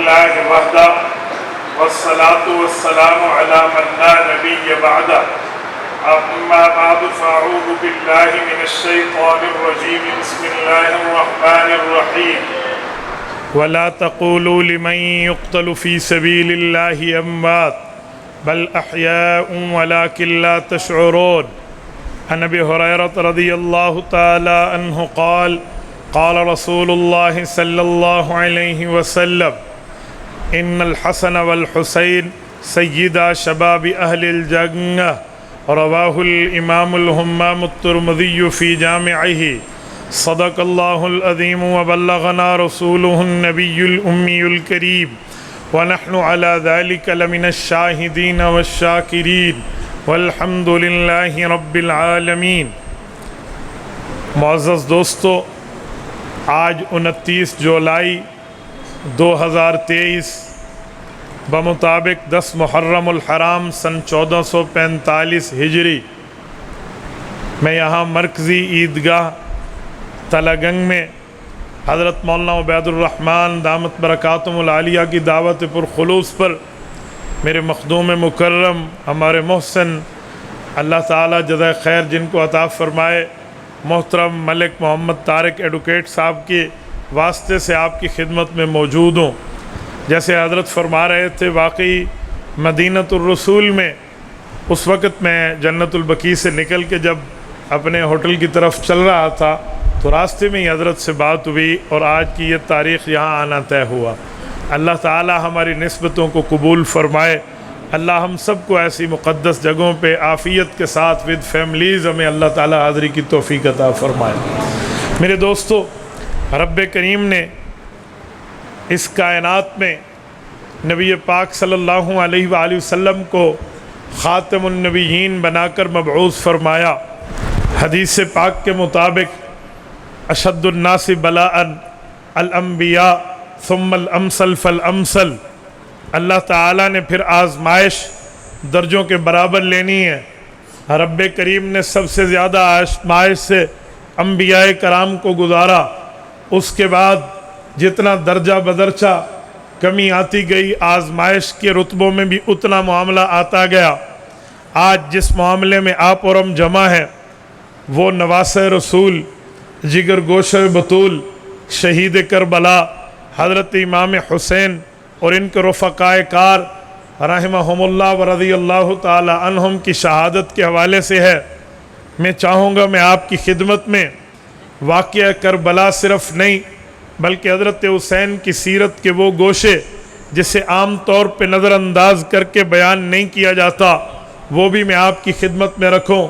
لله وحده والصلاة والسلام على من لا نبي بعده أما بعد فأعوذ بالله من الشيطان الرجيم بسم الله الرحمن الرحيم ولا تقولوا لمن يقتل في سبيل الله أموات بل أحياء ولكن لا تشعرون عن أبي هريرة رضي الله تعالى عنه قال قال رسول الله صلى الله عليه وسلم إن الحسن والحسين سيدا شباب أهل الجنة رواه الإمام الهمام الترمذي في جامعه صدق الله العظيم وبلغنا رسوله النبي الأمي الكريم ونحن على ذلك لمن الشاهدين والشاكرين والحمد لله رب العالمین۔ معزز دوستو، آج 29 جولائی 2023 بمطابق 10 محرم الحرام سن 1445 ہجری میں یہاں مرکزی عیدگاہ تلگنگ میں حضرت مولانا عبید الرحمن دامت برکاتہم العالیہ کی دعوت پرخلوص پر میرے مخدوم مکرم ہمارے محسن اللہ تعالیٰ جزائے خیر جن کو عطا فرمائے محترم ملک محمد طارق ایڈوکیٹ صاحب کے واسطے سے آپ کی خدمت میں موجود ہوں۔ جیسے حضرت فرما رہے تھے، واقعی مدینۃ الرسول میں اس وقت میں جنت البقیع سے نکل کے جب اپنے ہوٹل کی طرف چل رہا تھا تو راستے میں ہی حضرت سے بات ہوئی اور آج کی یہ تاریخ یہاں آنا طے ہوا۔ اللہ تعالی ہماری نسبتوں کو قبول فرمائے۔ اللہ ہم سب کو ایسی مقدس جگہوں پہ عافیت کے ساتھ ود فیملیز ہمیں اللہ تعالی حاضری کی توفیق عطا فرمائے۔ میرے دوستو، رب کریم نے اس کائنات میں نبی پاک صلی اللہ علیہ وآلہ وسلم کو خاتم النبیین بنا کر مبعوث فرمایا۔ حدیث پاک کے مطابق اشد الناس بلاء الانبیاء ثم الامثل فالامثل، اللہ تعالیٰ نے پھر آزمائش درجوں کے برابر لینی ہے۔ رب کریم نے سب سے زیادہ آزمائش سے انبیاء کرام کو گزارا، اس کے بعد جتنا درجہ بدرجہ کمی آتی گئی آزمائش کے رتبوں میں بھی اتنا معاملہ آتا گیا۔ آج جس معاملے میں آپ اور ہم جمع ہیں وہ نواسہ رسول، جگر گوشہ بطول، شہید کربلا حضرت امام حسین اور ان کے رفقائے کار رحمہم اللہ ورضی اللہ تعالی عنہم کی شہادت کے حوالے سے ہے۔ میں چاہوں گا میں آپ کی خدمت میں واقعہ کربلا صرف نہیں بلکہ حضرت حسین کی سیرت کے وہ گوشے جسے عام طور پہ نظر انداز کر کے بیان نہیں کیا جاتا وہ بھی میں آپ کی خدمت میں رکھوں۔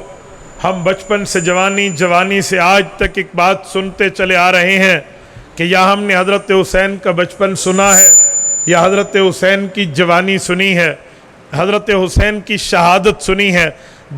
ہم بچپن سے جوانی سے آج تک ایک بات سنتے چلے آ رہے ہیں کہ یا ہم نے حضرت حسین کا بچپن سنا ہے یا حضرت حسین کی جوانی سنی ہے، حضرت حسین کی شہادت سنی ہے۔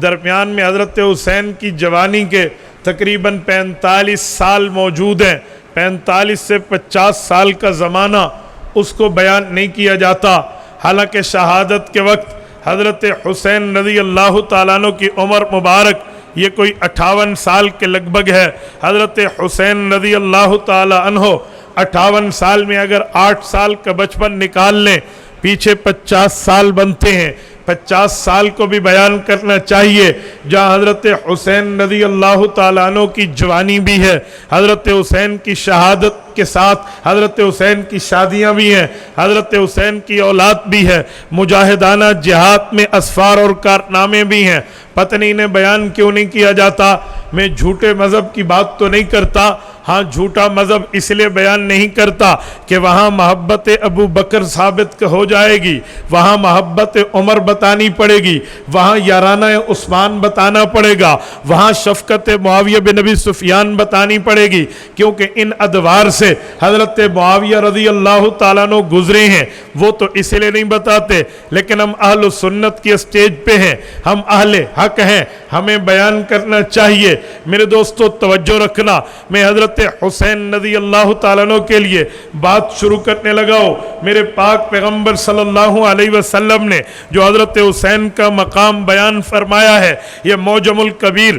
درمیان میں حضرت حسین کی جوانی کے تقریباً 45 سال موجود ہیں۔ 45 سے 50 سال کا زمانہ اس کو بیان نہیں کیا جاتا، حالانکہ شہادت کے وقت حضرت حسین رضی اللہ تعالیٰ عنہ کی عمر مبارک یہ کوئی 58 سال کے لگ بھگ ہے۔ حضرت حسین رضی اللہ تعالیٰ عنہ 58 سال میں اگر 8 سال کا بچپن نکال لیں پیچھے 50 سال بنتے ہیں۔ 50 سال کو بھی بیان کرنا چاہیے جہاں حضرت حسین رضی اللہ تعالیٰ عنہ کی جوانی بھی ہے، حضرت حسین کی شہادت کے ساتھ حضرت حسین کی شادیاں بھی ہیں، حضرت حسین کی اولاد بھی ہے، مجاہدانہ جہاد میں اسفار اور کارنامے بھی ہیں۔ پتہ نہیں انہیں بیان کیوں نہیں کیا جاتا۔ میں جھوٹے مذہب کی بات تو نہیں کرتا، ہاں جھوٹا مذہب اس لیے بیان نہیں کرتا کہ وہاں محبت ابو بکر ثابت ہو جائے گی، وہاں محبت عمر بتانی پڑے گی، وہاں یارانہ عثمان بتانا پڑے گا، وہاں شفقت معاویہ بن ابی سفیان بتانی پڑے گی، کیونکہ ان ادوار سے حضرت معاویہ رضی اللہ تعالیٰ عنہ گزرے ہیں۔ وہ تو اس لیے نہیں بتاتے، لیکن ہم اہل سنت کی اسٹیج پہ ہیں، ہم اہل حق ہیں، ہمیں بیان کرنا چاہیے۔ میرے دوستو توجہ رکھنا، میں حضرت حسین رضی اللہ تعالیٰ عنہ کے لیے بات شروع کرنے لگا ہوں۔ میرے پاک پیغمبر صلی اللہ علیہ وسلم نے جو حضرت حسین کا مقام بیان فرمایا ہے، یہ معجم الکبیر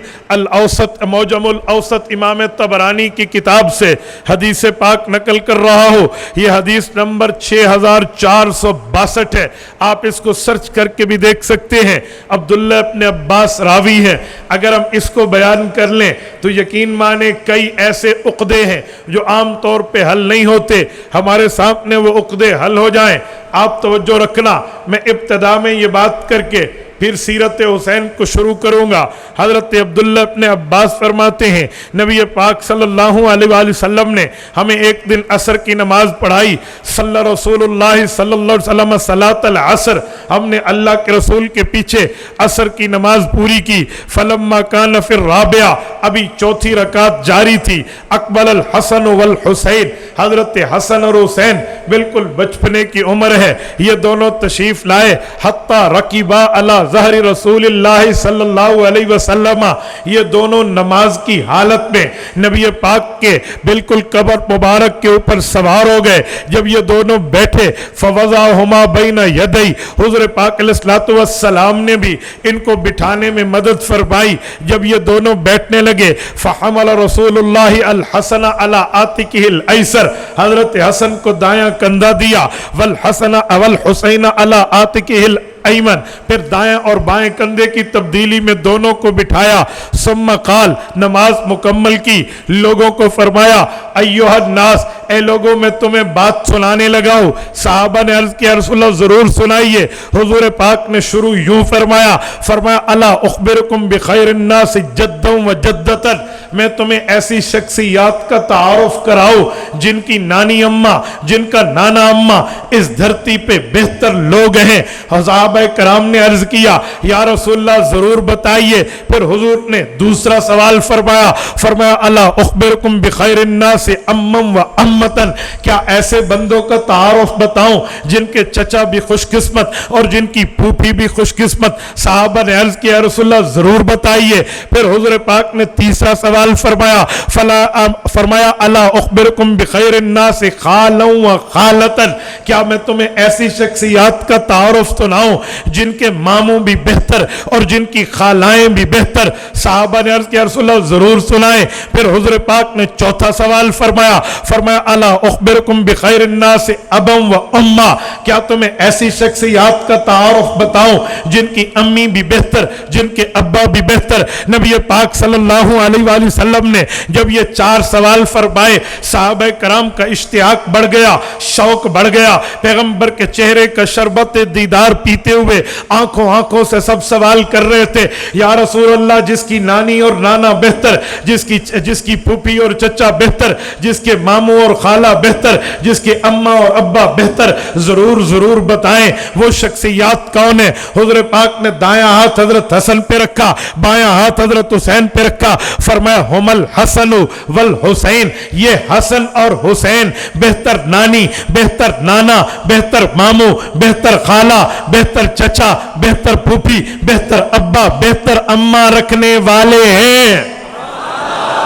معجم الاوسط امام طبرانی کی کتاب سے حدیث پاک نقل کر رہا ہوں۔ یہ حدیث نمبر 6462 ہے، آپ اس کو سرچ کر کے بھی دیکھ سکتے ہیں۔ عبداللہ ابن عباس راوی ہیں۔ اگر ہم اس کو بیان کر لیں تو یقین مانے کئی ایسے عقدے ہیں جو عام طور پہ حل نہیں ہوتے، ہمارے سامنے وہ عقدے حل ہو جائیں۔ آپ توجہ رکھنا، میں ابتدا میں یہ بات کر کے پھر سیرت حسین کو شروع کروں گا۔ حضرت عبداللہ ابن عباس فرماتے ہیں نبی پاک صلی اللہ علیہ وآلہ وسلم نے ہمیں ایک دن عصر کی نماز پڑھائی۔ صلی رسول اللہ صلی اللہ علیہ وسلم صلاۃ العصر، ہم نے اللہ کے رسول کے پیچھے عصر کی نماز پوری کی۔ فلما کان فی الرابعہ، ابھی چوتھی رکعت جاری تھی۔ اقبل الحسن والحسین، حضرت حسن اور حسین بالکل بچپنے کی عمر ہے، یہ دونوں تشریف لائے۔ حتی رکبا علی ظہر رسول اللہ صلی اللہ علیہ وسلم، یہ دونوں نماز کی حالت میں نبی پاک کے بالکل قبر مبارک کے اوپر سوار ہو گئے۔ جب یہ دونوں بیٹھے فوضعہما بین یدی، حضور پاک علیہ الصلوۃ والسلام نے بھی ان کو بٹھانے میں مدد فرمائی۔ جب یہ دونوں بیٹھنے لگے فحمل رسول اللہ الحسن علی عاتقہ الایسر، حضرت حسن کو دایاں کندھا دیا، والحسن والحسین علی عاتقہ ایمن، پھر دائیں اور بائیں کندھے کی تبدیلی میں دونوں کو بٹھایا۔ ثم قال، نماز مکمل کی، لوگوں کو فرمایا ایھا الناس، اے لوگوں میں تمہیں بات سنانے لگا ہوں۔ صحابہ نے عرض کیا رسول اللہ ضرور سنائیے۔ حضور پاک نے شروع یوں فرمایا الا اخبرکم بخیر الناس جدا و جدتا، میں تمہیں ایسی شخصیات کا تعارف کراؤں جن کی نانی اماں، جن کا نانا اماں اس دھرتی پہ بہتر لوگ ہیں۔ صحابہ کرام نے عرض کیا یا رسول اللہ ضرور بتائیے۔ پھر حضور نے دوسرا سوال فرمایا الا اخبرکم بخیر الناس امم و امتن، کیا ایسے بندوں کا تعارف بتاؤں جن کے چچا بھی خوش قسمت اور جن کی پھوپھی بھی خوش قسمت؟ صحابہ نے عرض کیا رسول اللہ ضرور بتائیے۔ پھر حضور پاک نے تیسرا سوال فرمایا الا اخبرکم بخیر الناس خالا و خالتن، کیا میں تمہیں ایسی شخصیات کا تعارف سناؤں جن کے ماموں بھی بہتر اور جن کی خالائیں بھی بہتر؟ صحابہ نے عرض کیا رسول اللہ ضرور سنائیں۔ پھر حضور پاک نے چوتھا سوال فرمایا الا اخبرکم بخیر الناس ابا و اما، کیا تمہیں ایسی شخصیات کا تعارف بتاؤں جن کی امی بھی بہتر، جن کے ابا بھی بہتر؟ نبی پاک صلی اللہ علیہ وآلہ وسلم نے جب یہ چار سوال فرمائے، صحابہ کرام کا اشتیاق بڑھ گیا، شوق بڑھ گیا۔ پیغمبر کے چہرے کا شربت دیدار پیتے ہوئے آنکھوں سے سب سوال کر رہے تھے یا رسول اللہ، جس کی نانی اور نانا بہتر، جس کی پھوپھی اور چچا بہتر، جس کے ماموں اور خالہ بہتر، جس کے اماں اور ابا بہتر، ضرور بتائیں وہ شخصیات کون ہیں؟ حضور پاک نے دایاں ہاتھ حضرت حسن پہ رکھا، بایاں ہاتھ حضرت حسین پہ رکھا، فرمایا ہم الحسن والحسین، یہ حسن اور حسین بہتر نانی، بہتر نانا، بہتر ماموں، بہتر خالہ، بہتر چچا، بہتر پھوپھی، بہتر ابا، بہتر اماں رکھنے والے ہیں۔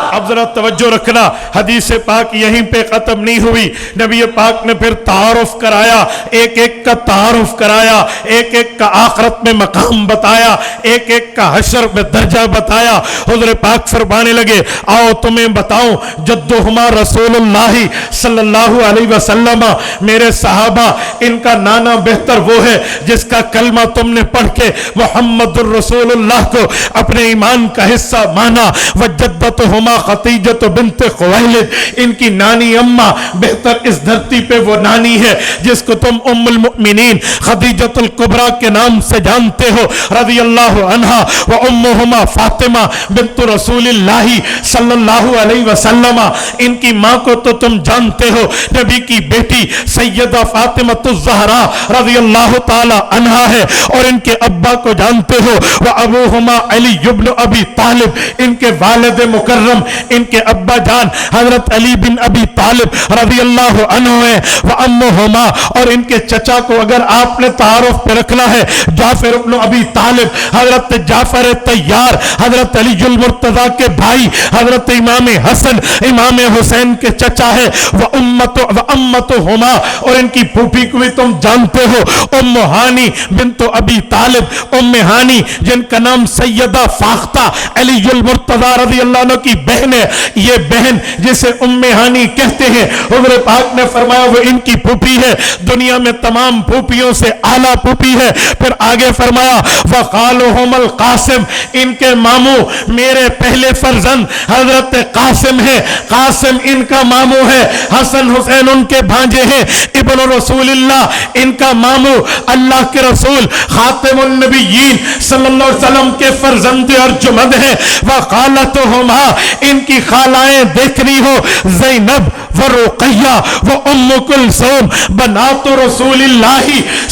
اب ذرا توجہ رکھنا، حدیث پاک یہیں پہ ختم نہیں ہوئی۔ نبی پاک نے پھر تعارف کرایا، ایک ایک کا تعارف کرایا، ایک ایک کا آخرت میں مقام بتایا، ایک ایک کا حشر میں درجہ بتایا۔ حضور پاک فرمانے لگے آؤ تمہیں بتاؤں جدہما رسول اللہ صلی اللہ علیہ وسلم، میرے صحابہ ان کا نانا بہتر وہ ہے جس کا کلمہ تم نے پڑھ کے محمد الرسول اللہ کو اپنے ایمان کا حصہ مانا۔ وجدتہما خدیجہ بنت خویلد، ان کی نانی اماں بہتر اس دھرتی پہ وہ نانی ہے جس کو تم ام المؤمنین خدیجہ الکبریٰ کے نام سے جانتے ہو رضی اللہ عنہا، و امہما فاطمہ بنت رسول اللہ صلی اللہ علیہ وسلم، ان کی ماں کو تو تم جانتے ہو، نبی کی بیٹی سیدہ فاطمہ الزہرا رضی اللہ تعالی عنہا ہے، اور ان کے ابا کو جانتے ہو، و ابوہما علی بن ابی طالب، ان کے والد مکرم ان کے ابا جان حضرت علی بن ابی طالب رضی اللہ عنہ ہیں، وَأَمُّهُمَا، اور ان کے چچا کو اگر آپ نے تعارف پہ رکھنا ہے، جعفر ابن ابی طالب، حضرت جعفر طیار، حضرت علی المرتضیٰ کے بھائی، حضرت امام حسن امام حسین کے چچا ہے، وَأَمَّتُهُمَا، اور ان کی پھوپھی کو بھی تم جانتے ہو، ام ہانی بنت ابی طالب، ام ہانی جن کا نام سیدہ فاختہ علی المرتضیٰ رضی اللہ عنہ کی بہن ہے، یہ بہن جسے ام ہانی کہتے ہیں، حضور پاک نے فرمایا وہ ان کی پھوپھی ہے، دنیا میں تمام پھوپھیوں سے اعلیٰ پھوپھی ہے۔ پھر آگے فرمایا وَقَالُهُمَ الْقَاسِمِ، ان کے ماموں میرے پہلے فرزند حضرت قاسم ہے، قاسم ان کا ماموں ہے، حسن حسین ان کے بھانجے ہیں، ابن رسول اللہ ان کا ماموں اللہ کے رسول خاتم النبیین صلی اللہ علیہ وسلم کے فرزند ارجمند ہیں۔ وَخَالَتُهُمَا، ان کی خالائیں دیکھنی ہو، زینب ورقیہ و ام کلثوم بنات رسول اللہ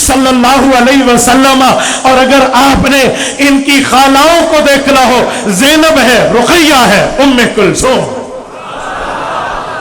صلی اللہ علیہ وسلم، اور اگر آپ نے ان کی خالاؤں کو دیکھنا ہو، زینب ہے، رقیہ ہے، ام کلثوم۔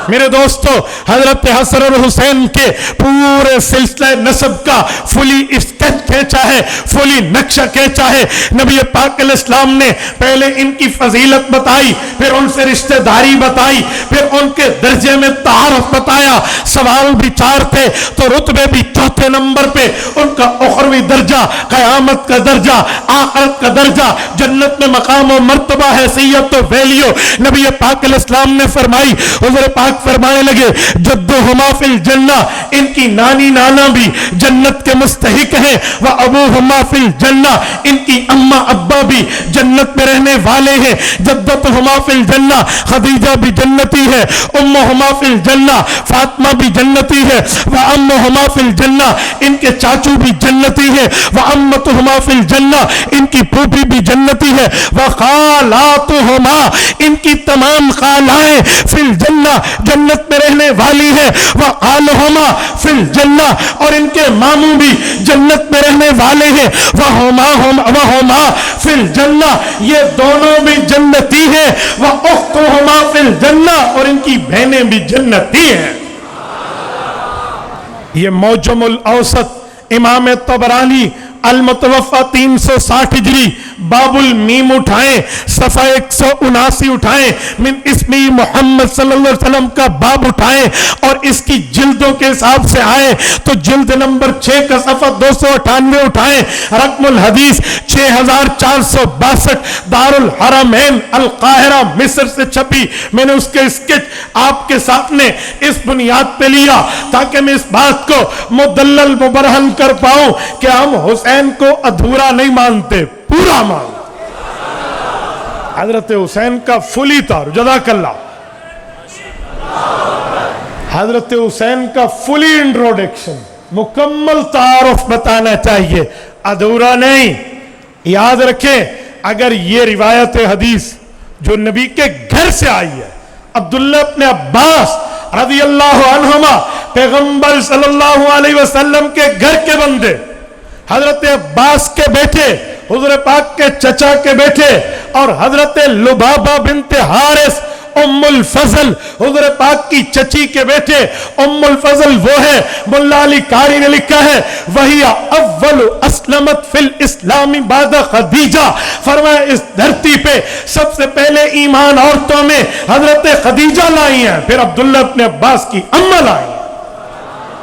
میرے دوستو، حضرت حسن اور حسین کے پورے سلسلہ نسب کا فلی اسکیچ کھینچا ہے، فلی نقشہ کھینچا ہے۔ نبی پاک علیہ السلام نے پہلے ان کی فضیلت بتائی، پھر ان سے رشتہ داری بتائی، پھر ان کے درجے میں تعارف بتایا۔ سوال بھی چار تھے تو رتبے بھی چوتھے نمبر پہ، ان کا اخروی درجہ، قیامت کا درجہ، آخرت کا درجہ، جنت میں مقام و مرتبہ، حیثیت و ویلیو نبی پاک علیہ السلام نے فرمائی۔ حضور پاک فرمانے لگے جدہما فی الجنہ، ان کی نانی نانا بھی جنت کے مستحق ہیں، وابوہما فی الجنہ، ان کی اماں ابا بھی جنت میں رہنے والے ہیں، جدتہما فی الجنہ، خدیجہ بھی جنتی ہے، امہما فی الجنہ، فاطمہ بھی جنتی ہے، وامہما فی الجنہ، ان کے چاچو بھی جنتی ہے، وامتہما فی الجنہ، ان کی پھوپھی بھی جنتی ہے، وخالاتہما، ان کی تمام خالائیں فی الجنہ، جنت میں رہنے والی ہے، وآلہما فی الجنہ، اور ان کے ماموں بھی جنت میں رہنے والے ہیں، وہما فی الجنہ، یہ دونوں بھی جنتی ہیں، وأختہما فی الجنہ، اور ان کی بہنیں بھی جنتی ہیں۔ یہ معجم الاوسط امام طبرانی المتوفہ 360 ہجری باب المیم اٹھائیں، صفحہ 179 اٹھائیں، من اسمی محمد صلی اللہ علیہ وسلم کا باب اٹھائیں، اور اس کی جلدوں کے حساب سے آئیں تو جلد نمبر 6 کا صفحہ 298 اٹھائیں، رقم الحدیث 6462، دار الحرمین القاہرہ مصر سے چھپی۔ میں نے اس کے اسکیچ آپ کے سامنے اس بنیاد پہ لیا تاکہ میں اس بات کو مدلل مبرہن کر پاؤں کہ ہم حسین کو ادھورا نہیں مانتے، پورا مانتے۔ حضرت حسین کا فلی تعارف، جزاک اللہ، حضرت حسین کا فلی انٹروڈکشن، مکمل تعارف بتانا چاہیے، ادھورا نہیں۔ یاد رکھیں، اگر یہ روایت حدیث جو نبی کے گھر سے آئی ہے، عبداللہ ابن عباس رضی اللہ عنہما پیغمبر صلی اللہ علیہ وسلم کے گھر کے بندے، حضرت عباس کے بیٹے، حضور پاک کے چچا کے بیٹے، اور حضرت لبابہ بنت حارث ام الفضل حضور پاک کی چچی کے بیٹے، ام الفضل وہ ہے، مولا علی قاری نے لکھا ہے وہی اول اسلمت فی الاسلام بعد خدیجہ، فرمایا اس دھرتی پہ سب سے پہلے ایمان عورتوں میں حضرت خدیجہ لائی ہیں، پھر عبداللہ ابن عباس کی اماں لائی ہیں۔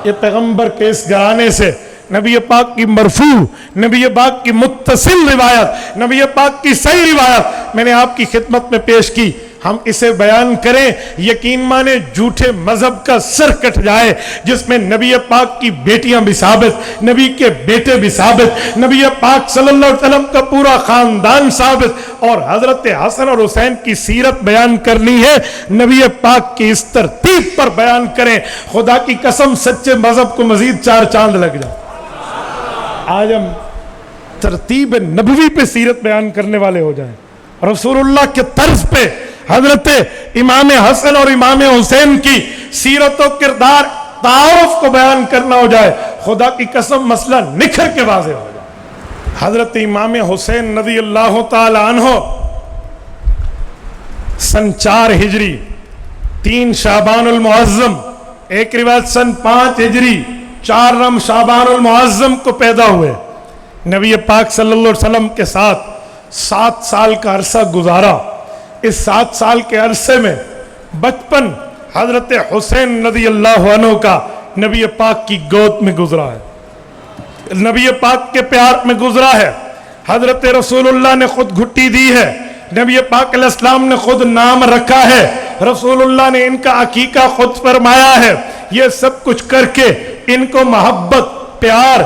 یہ پیغمبر کے اس گھرانے سے نبی پاک کی مرفوع، نبی پاک کی متصل روایت، نبی پاک کی صحیح روایت میں نے آپ کی خدمت میں پیش کی۔ ہم اسے بیان کریں، یقین مانے جھوٹے مذہب کا سر کٹ جائے، جس میں نبی پاک کی بیٹیاں بھی ثابت، نبی کے بیٹے بھی ثابت، نبی پاک صلی اللہ علیہ وسلم کا پورا خاندان ثابت، اور حضرت حسن اور حسین کی سیرت بیان کرنی ہے، نبی پاک کی اس ترتیب پر بیان کریں، خدا کی قسم سچے مذہب کو مزید 4 چاند لگ جائے۔ آج ہم ترتیب نبوی پہ سیرت بیان کرنے والے ہو جائیں، رسول اللہ کے طرز پہ حضرت امام حسن اور امام حسین کی سیرت و کردار تعارف کو بیان کرنا ہو جائے، خدا کی قسم مسئلہ نکھر کے واضح ہو جائے۔ حضرت امام حسین رضی اللہ تعالی عنہ سن 4 ہجری 3 شعبان المعظم، ایک روایت سن 5 ہجری 4 شعبان المعظم کو پیدا ہوئے. نبی پاک صلی اللہ علیہ وسلم کے ساتھ 7 سال کا عرصہ گزارا. اس 7 سال کے عرصے میں بچپن حضرت حسین رضی اللہ عنہ کا نبی پاک کی گود میں گزرا ہے، نبی پاک کے پیار میں گزرا ہے. حضرت رسول اللہ نے خود گھٹی دی ہے، نبی پاک علیہ السلام نے خود نام رکھا ہے، رسول اللہ نے ان کا عقیقہ خود فرمایا ہے. یہ سب کچھ کر کے ان کو محبت، پیار،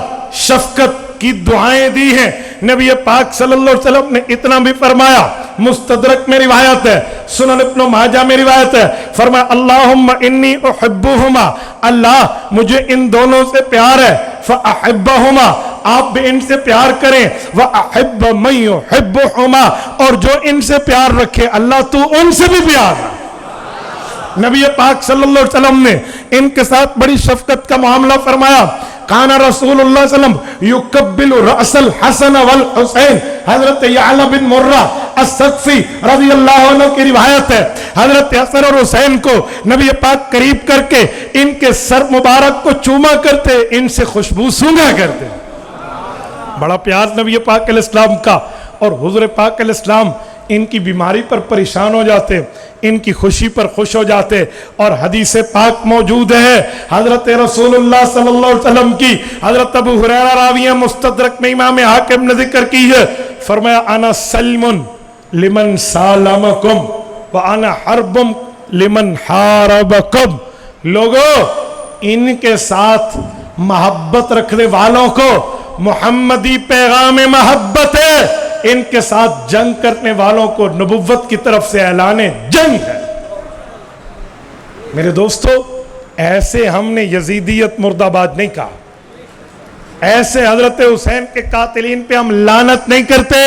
شفقت کی دعائیں دی ہیں. نبی پاک صلی اللہ علیہ وسلم نے اتنا بھی فرمایا، مستدرک میں روایت ہے، سنن ابن ماجہ میں روایت ہے، فرمایا اللہم انی احبہما، اللہ مجھے ان دونوں سے پیار ہے، فاحبہما، آپ بھی ان سے پیار کریں، وَأَحِبَّ مَن يُحِبُّهُمَا، اور جو ان سے پیار رکھے اللہ تو ان سے بھی پیار. نبی پاک صلی اللہ علیہ وسلم نے ان کے ساتھ بڑی شفقت کا معاملہ فرمایا. کان رسول اللہ صلی اللہ علیہ وسلم یقبل رأس الحسن والحسین. حضرت یعلا بن مرہ الثقفی رضی اللہ عنہ کی روایت ہے، حضرت حسن اور حسین کو نبی پاک قریب کر کے ان کے سر مبارک کو چوما کرتے، ان سے خوشبو سونگا کرتے. بڑا پیار نبی پاک علیہ السلام کا. اور حضور پاک علیہ السلام ان کی بیماری پر پریشان ہو جاتے، ان کی خوشی پر خوش ہو جاتے. اور حدیث پاک موجود ہے حضرت رسول اللہ صلی اللہ علیہ وسلم کی، حضرت ابو ہریرہ راوی ہیں، مستدرک میں امام حاکم نے ذکر کی ہے، فرمایا انا سلم لمن سالمکم وانا حرب لمن حاربکم. لوگو ان کے ساتھ محبت رکھنے والوں کو محمدی پیغام محبت ہے، ان کے ساتھ جنگ کرنے والوں کو نبوت کی طرف سے اعلان جنگ ہے. میرے دوستو، ایسے ہم نے یزیدیت مرد آباد نہیں کہا، ایسے حضرت حسین کے قاتلین پہ ہم لعنت نہیں کرتے،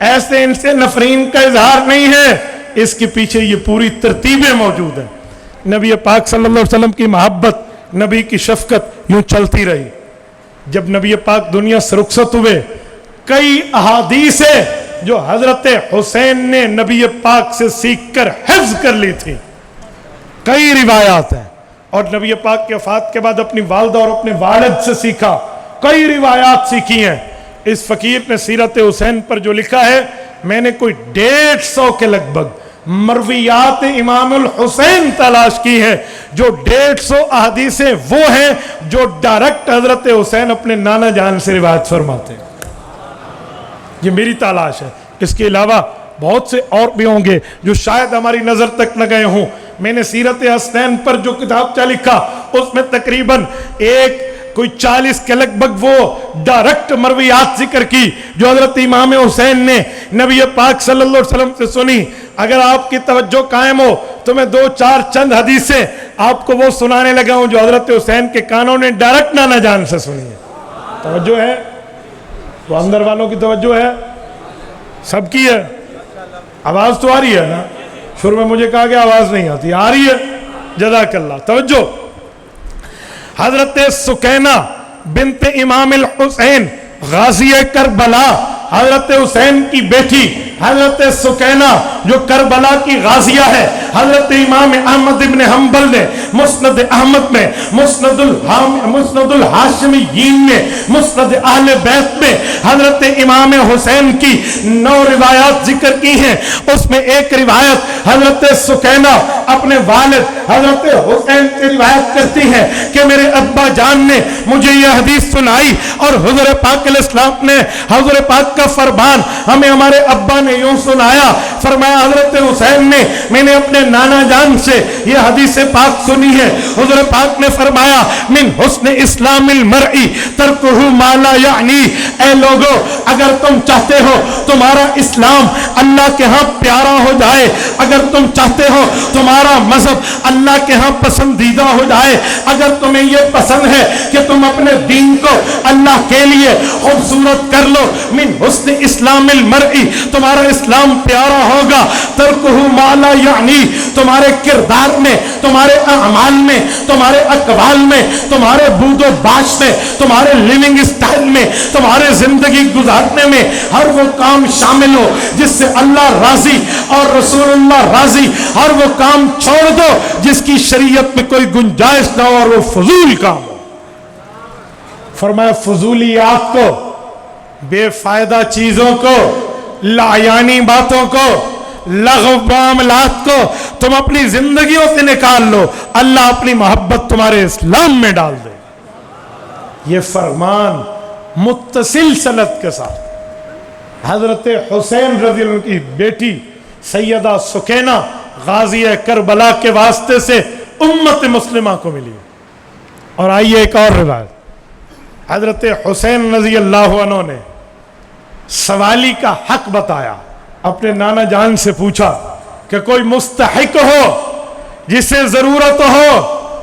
ایسے ان سے نفرین کا اظہار نہیں ہے. اس کے پیچھے یہ پوری ترتیبیں موجود ہیں. نبی پاک صلی اللہ علیہ وسلم کی محبت، نبی کی شفقت یوں چلتی رہی. جب نبی پاک دنیا سے رخصت ہوئے، کئی احادیث ہیں جو حضرت حسین نے نبی پاک سے سیکھ کر حفظ کر لی تھی، کئی روایات ہیں. اور نبی پاک کے وفات کے بعد اپنی والدہ اور اپنے والد سے سیکھا، کئی روایات سیکھی ہیں. اس فقیر نے سیرت حسین پر جو لکھا ہے، میں نے کوئی 150 کے لگ بھگ مرویات امام الحسین تلاش کی ہے، جو 150 احادیثیں وہ ہیں جو ڈائریکٹ حضرت حسین اپنے نانا جان سے روایت فرماتے ہیں. یہ میری تلاش ہے. اس کے علاوہ بہت سے اور بھی ہوں گے جو شاید ہماری نظر تک نہ گئے ہوں. میں نے سیرت حسین پر جو کتابچہ لکھا اس میں تقریباً کوئی 40 کے لگ بھگ وہ ڈائریکٹ مرویات ذکر کی جو حضرت امام حسین نے نبی پاک صلی اللہ علیہ وسلم سے سنی. اگر آپ کی توجہ قائم ہو تو میں 2-4 چند حدیثیں آپ کو وہ سنانے لگا ہوں جو حضرت حسین کے کانوں نے ڈائریکٹ نانا جان سے سنی ہے. توجہ ہے؟ وہ اندر والوں کی توجہ ہے؟ سب کی ہے؟ آواز تو آ رہی ہے نا؟ شروع میں مجھے کہا کہ آواز نہیں آتی، آ رہی ہے؟ جزاک اللہ. توجہ. حضرت سکینہ بنت امام الحسین غازی کربلا، حضرت حسین کی بیٹی حضرت سکینہ جو کربلا کی غازیہ ہے، حضرت امام احمد ابن حنبل نے مسند احمد میں، مسند الحاشمیین میں، مسند اہل بیت میں حضرت امام حسین کی 9 روایات ذکر کی ہیں. اس میں ایک روایت حضرت سکینہ اپنے والد حضرت حسین سے روایت کرتی ہے کہ میرے ابا جان نے مجھے یہ حدیث سنائی اور حضور پاک علیہ السلام نے، حضور پاک کا فرمان ہمیں ہمارے ابا نے یوں سنایا، فرمایا حضرت حسین نے، میں نے اپنے نانا جان سے یہ حدیث پاک سنی ہے. حضور پاک نے فرمایا من حسن اسلام المرئی ترکہ ما لا یعنی. اے لوگو، اگر تم چاہتے ہو تمہارا اسلام اللہ کے ہاں پیارا ہو جائے، اگر تم چاہتے ہو تمہارا مذہب اللہ کے ہاں پسندیدہ ہو جائے، اگر تمہیں یہ پسند ہے کہ تم اپنے دین کو اللہ کے لیے خوبصورت کر لو، من حسن اسلام المرئی، تمہارا اسلام پیارا ہوگا، ترکہ ما لا یعنی، تمہارے کردار میں، تمہارے اعمال میں، تمہارے اقوال میں، تمہارے بود و باش میں، تمہارے لیونگ اسٹائل میں، تمہارے زندگی گزارنے میں ہر وہ کام شامل ہو جس سے اللہ راضی اور رسول اللہ راضی، ہر وہ کام چھوڑ دو جس کی شریعت میں کوئی گنجائش نہ ہو اور وہ فضول کام ہو۔ فرمایا فضولیات کو، بے فائدہ چیزوں کو، لایانی باتوں کو، لغو معاملات کو تم اپنی زندگیوں سے نکال لو، اللہ اپنی محبت تمہارے اسلام میں ڈال دے۔ یہ فرمان متصل سند کے ساتھ حضرت حسین رضی اللہ عنہ کی بیٹی سیدہ سکینہ غازی کربلا کے واسطے سے امت مسلمہ کو ملی۔ اور آئیے ایک اور روایت، حضرت حسین رضی اللہ عنہ نے سوالی کا حق بتایا، اپنے نانا جان سے پوچھا کہ کوئی مستحق ہو جسے ضرورت ہو،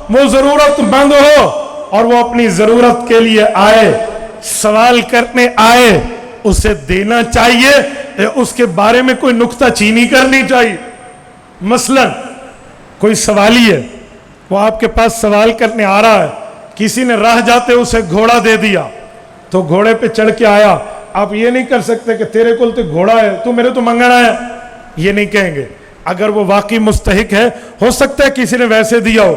وہ ضرورت مند ہو اور وہ اپنی ضرورت کے لیے آئے، سوال کرنے آئے، اسے دینا چاہیے، اس کے بارے میں کوئی نکتہ چینی کرنی چاہیے۔ مثلا کوئی سوالی ہے، وہ آپ کے پاس سوال کرنے آ رہا ہے، کسی نے راہ جاتے اسے گھوڑا دے دیا تو گھوڑے پہ چڑھ کے آیا، آپ یہ نہیں کر سکتے کہ تیرے کول تو گھوڑا ہے، تو میرے تو منگنا ہے، یہ نہیں کہیں گے۔ اگر وہ واقعی مستحق ہے، ہو سکتا ہے کسی نے ویسے دیا ہو،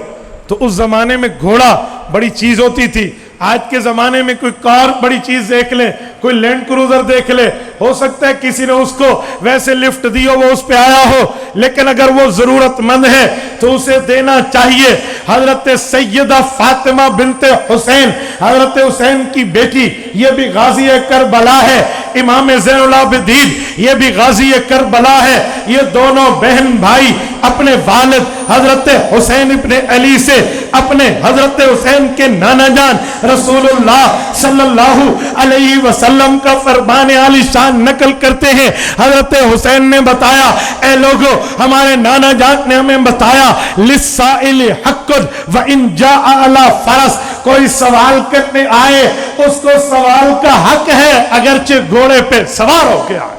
تو اس زمانے میں گھوڑا بڑی چیز ہوتی تھی۔ آج کے زمانے میں کوئی کار بڑی چیز دیکھ لیں، کوئی لینڈ کروزر دیکھ لے، ہو سکتا ہے کسی نے اس کو ویسے لفٹ دی ہو، وہ اس پہ آیا ہو، لیکن اگر وہ ضرورت مند ہے تو اسے دینا چاہیے۔ حضرت سیدہ فاطمہ بنت حسین، حضرت حسین کی بیٹی، یہ بھی غازی کربلا ہے، امام زین العابدین یہ بھی غازی کربلا ہے۔ یہ دونوں بہن بھائی اپنے والد حضرت حسین ابن علی سے اپنے حضرت حسین کے نانا جان رسول اللہ صلی اللہ علیہ وسلم کا فرمان عالی شان نقل کرتے ہیں۔ حضرت حسین نے بتایا، اے لوگو، ہمارے نانا جان نے ہمیں بتایا، للسائل حق وان جاء علی فرس، کوئی سوال کرنے آئے اس کو سوال کا حق ہے اگرچہ گھوڑے پہ سوار ہو کے آئے۔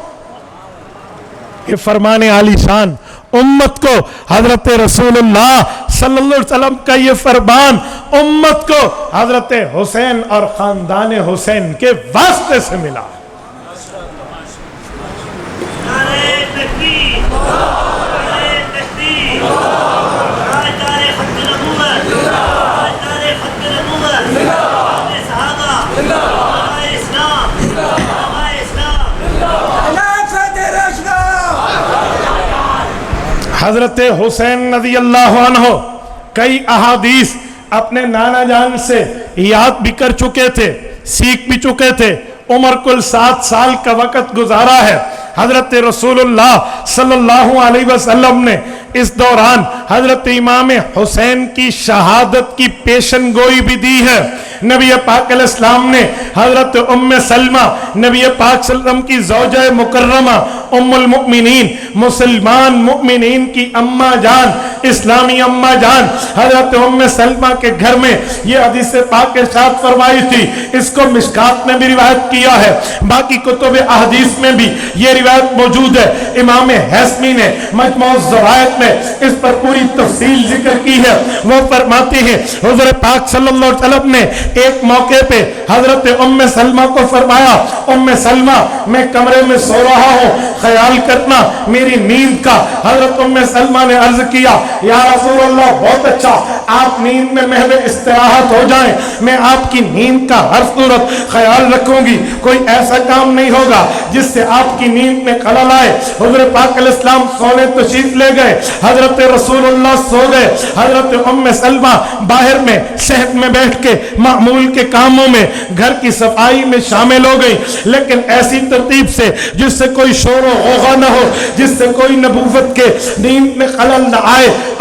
یہ فرمان عالی شان امت کو، حضرت رسول اللہ صلی اللہ علیہ وسلم کا یہ فرمان امت کو حضرت حسین اور خاندان حسین کے واسطے سے ملا۔ حضرت حسین رضی اللہ عنہ کئی احادیث اپنے نانا جان سے یاد بھی کر چکے تھے، سیکھ بھی چکے تھے۔ عمر کل 7 سال کا وقت گزارا ہے۔ حضرت رسول اللہ صلی اللہ علیہ وسلم نے اس دوران حضرت امام حسین کی شہادت کی پیشن گوئی بھی دی ہے۔ نبی پاک علیہ السلام نے حضرت ام سلمہ، نبی پاک صلی اللہ علیہ وسلم کی زوجہ مکرمہ، ام المؤمنین، مسلمان مؤمنین کی اماں جان، اسلامی اماں جان حضرت ام سلمہ کے گھر میں یہ حدیث پاک ارشاد فرمائی تھی۔ اس کو مشکات نے بھی روایت کیا ہے، باقی کتب احادیث میں بھی یہ روایت موجود ہے۔ امام حیثمی نے مجموع الزوائد میں اس پر پوری تفصیل ذکر کی ہے۔ وہ فرماتے ہیں حضور پاک صلی اللہ علیہ وسلم نے ایک موقع پہ حضرت ام سلمہ کو فرمایا، ام سلمہ میں کمرے میں سو رہا ہوں، خیال کرنا میری نیند کا۔ حضرت ام سلمہ نے عرض کیا، یا رسول اللہ بہت اچھا، آپ نیند میں محو استراحت ہو جائیں، میں آپ کی نیند کا ہر صورت خیال رکھوں گی، کوئی ایسا کام نہیں ہوگا جس سے آپ کی نیند میں خلل آئے۔ حضور پاک علیہ السلام سونے تشریف لے گئے، حضرت رسول اللہ سو گئے، حضرت ام سلمہ باہر میں شہر میں بیٹھ کے معمول کے کاموں میں گھر کی صفائی میں شامل ہو گئی، لیکن ایسی ترتیب سے جس سے کوئی شور و غوغا نہ ہو، جس سے کوئی نبوت کے نیند میں خلل نہ آئے۔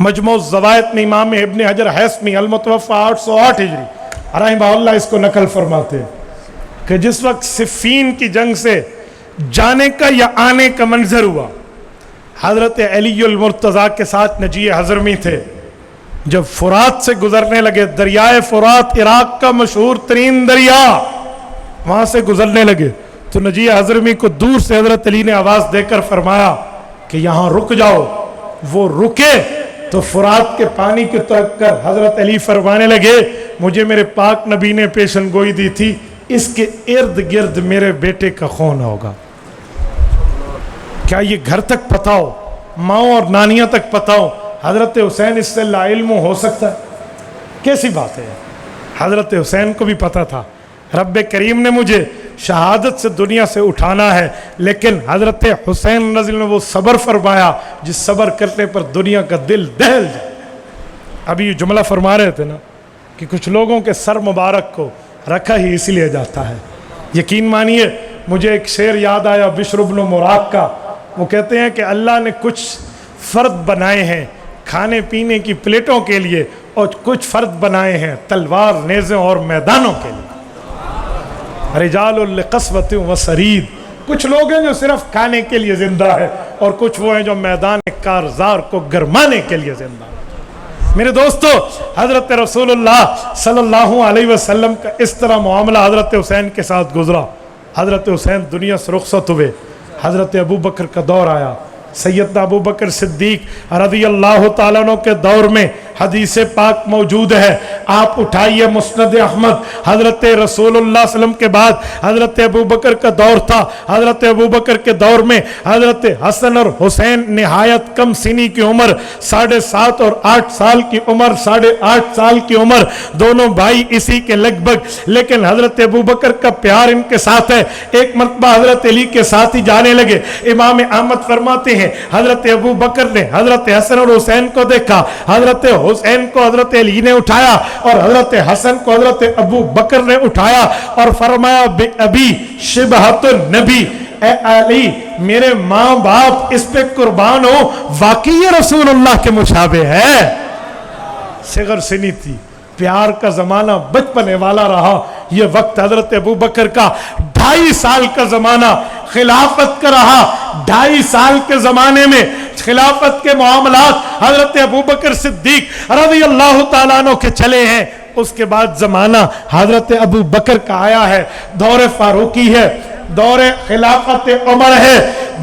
مجموع الزوائد میں امام ابن حجر حیثمی المتوفی 808 ہجری رحمہ اللہ اس کو نقل فرماتے ہیں کہ جس وقت صفین کی جنگ سے جانے کا یا آنے کا منظر ہوا، حضرت علی المرتضیٰ کے ساتھ نجی حضرمی تھے، جب فرات سے گزرنے لگے، دریائے فرات عراق کا مشہور ترین دریا، وہاں سے گزرنے لگے تو نجی حضرمی کو دور سے حضرت علی نے آواز دے کر فرمایا کہ یہاں رک جاؤ۔ وہ رکے تو فرات کے پانی کی طرف کر حضرت علی فرمانے لگے مجھے میرے پاک نبی نے پیشن گوئی دی تھی، اس کے ارد گرد میرے بیٹے کا خون ہوگا۔ کیا یہ گھر تک پتہ ہو، ماں اور نانیاں تک پتہ ہو، حضرت حسین اس سے لا علم ہو سکتا ہے؟ کیسی بات ہے؟ حضرت حسین کو بھی پتہ تھا رب کریم نے مجھے شہادت سے دنیا سے اٹھانا ہے، لیکن حضرت حسین رضی اللہ عنہ نے وہ صبر فرمایا جس صبر کرنے پر دنیا کا دل دہل جائے۔ ابھی یہ جملہ فرما رہے تھے نا کہ کچھ لوگوں کے سر مبارک کو رکھا ہی اسی لیے جاتا ہے۔ یقین مانیے مجھے ایک شعر یاد آیا بشر بن مراق کا، وہ کہتے ہیں کہ اللہ نے کچھ فرد بنائے ہیں کھانے پینے کی پلیٹوں کے لیے اور کچھ فرد بنائے ہیں تلوار نیزوں اور میدانوں کے لیے۔ رجال لقصوۃ و سرید، کچھ لوگ ہیں جو صرف کھانے کے لیے زندہ ہے اور کچھ وہ ہیں جو میدان کارزار کو گرمانے کے لیے زندہ ہے۔ میرے دوستو، حضرت رسول اللہ صلی اللہ علیہ وسلم کا اس طرح معاملہ حضرت حسین کے ساتھ گزرا۔ حضرت حسین دنیا سے رخصت ہوئے، حضرت ابو بکر کا دور آیا۔ سیدنا ابو بکر صدیق رضی اللہ تعالیٰ عنہ کے دور میں حدیث پاک موجود ہے، آپ اٹھائیے مسند احمد، حضرت رسول اللہ صلی اللہ علیہ وسلم کے بعد حضرت ابو بکر کا دور تھا۔ حضرت ابو بکر کے دور میں حضرت حسن اور حسین نہایت کم سنی کی عمر، 7.5 اور 8 سال کی عمر، 8.5 سال کی عمر، دونوں بھائی اسی کے لگ بھگ، لیکن حضرت ابو بکر کا پیار ان کے ساتھ ہے۔ ایک مرتبہ حضرت علی کے ساتھ ہی جانے لگے۔ امام احمد فرماتے ہیں حضرت ابو بکر نے حضرت حسن اور حسین کو دیکھا، حضرت حسین کو حضرت علی نے اٹھایا اور حضرت حسن کو حضرت ابو بکر نے اٹھایا اور فرمایا بے ابی شبہت النبی، اے علی میرے ماں باپ اس پہ قربان ہو، واقعی یہ رسول اللہ کے مشابہ ہے۔ صغر سنی تھی، پیار کا زمانہ بچپنے والا رہا۔ یہ وقت حضرت ابو بکر کا 2.5 سال کا زمانہ خلافت کا رہا۔ 2.5 سال کے زمانے میں خلافت کے معاملات حضرت ابو بکر صدیق رضی اللہ تعالیٰ عنہ کے چلے ہیں۔ اس کے بعد زمانہ حضرت ابو بکر کا آیا ہے، دور فاروقی ہے، دور خلافت عمر ہے۔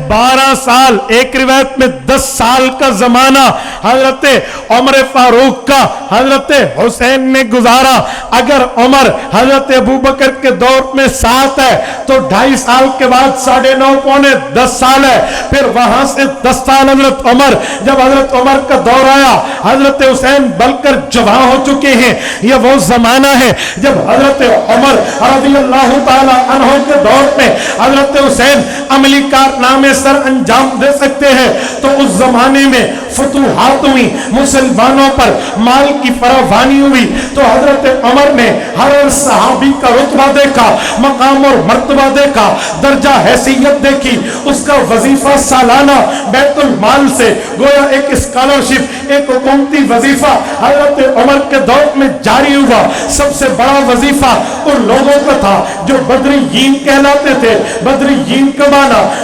12 سال، ایک روایت میں 10 سال کا زمانہ حضرت عمر فاروق کا حضرت حسین نے گزارا۔ اگر عمر حضرت ابو بکر کے دور میں 7 ہے تو 2.5 سال کے بعد 9.5 پونے 10 سال ہے، پھر وہاں سے 10 سال حضرت عمر۔ جب حضرت عمر کا دور آیا حضرت حسین بل کر جوان ہو چکے ہیں۔ یہ وہ زمانہ ہے جب حضرت عمر رضی اللہ تعالی عنہ کے دور میں حضرت حسین عملی کارنامے سر انجام دے سکتے ہیں، تو اس زمانے میں فتوحات ہوئی، مسلمانوں پر مال کی فراوانی ہوئی، تو حضرت عمر نے ہر صحابی کا رتبہ دیکھا، مقام اور مرتبہ دیکھا، درجہ حیثیت دیکھی، اس کا وظیفہ سالانہ بیت المال سے گویا ایک اسکالرشپ، ایک حکومتی وظیفہ حضرت عمر کے دور میں جاری ہوا۔ سب سے بڑا وظیفہ ان لوگوں کا تھا جو بدریین کہلاتے تھے۔ بدریین کا معنی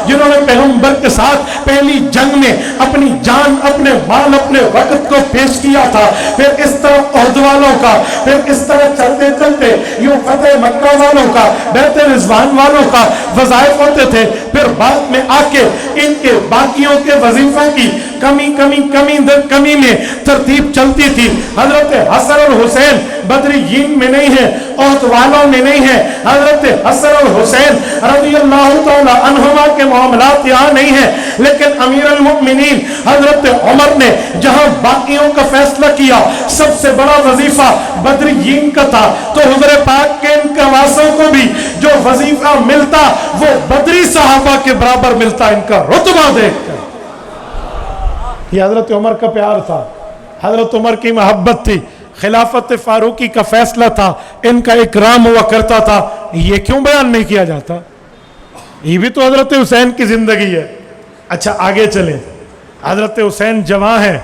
جنہوں نے پیغمبر کے ساتھ پہلی جنگ میں اپنی جان، اپنے مال، اپنے وقت کو پیش کیا تھا۔ پھر اس طرح عہد والوں کا، پھر اس طرح چلتے چلتے یوں فتح مکہ والوں کا، بیت رضوان والوں کا وظائف ہوتے تھے۔ پھر بعد میں آ کے ان کے باقیوں کے وظیفہ کی کمی در کمی میں ترتیب چلتی تھی۔ حضرت حسن اور حسین بدریین میں نہیں ہے، عہد والوں میں نہیں ہے۔ حضرت حسن اور حسین رضی اللہ تعالی عنہما کے معاملات یہاں نہیں ہیں، لیکن امیر المؤمنین حضرت عمر نے جہاں باقیوں کا فیصلہ کیا، سب سے بڑا وظیفہ بدریین کا تھا، تو حضور پاک کے ان کواسوں کو بھی جو وظیفہ ملتا وہ بدری صحابہ کے برابر ملتا، ان کا رتبہ دیکھ کر۔ یہ حضرت عمر کا پیار تھا، حضرت عمر کی محبت تھی، خلافت فاروقی کا فیصلہ تھا، ان کا اکرام ہوا کرتا تھا۔ یہ کیوں بیان نہیں کیا جاتا؟ یہ بھی تو حضرت حسین کی زندگی ہے۔ اچھا آگے چلیں، حضرت حسین جوان ہیں،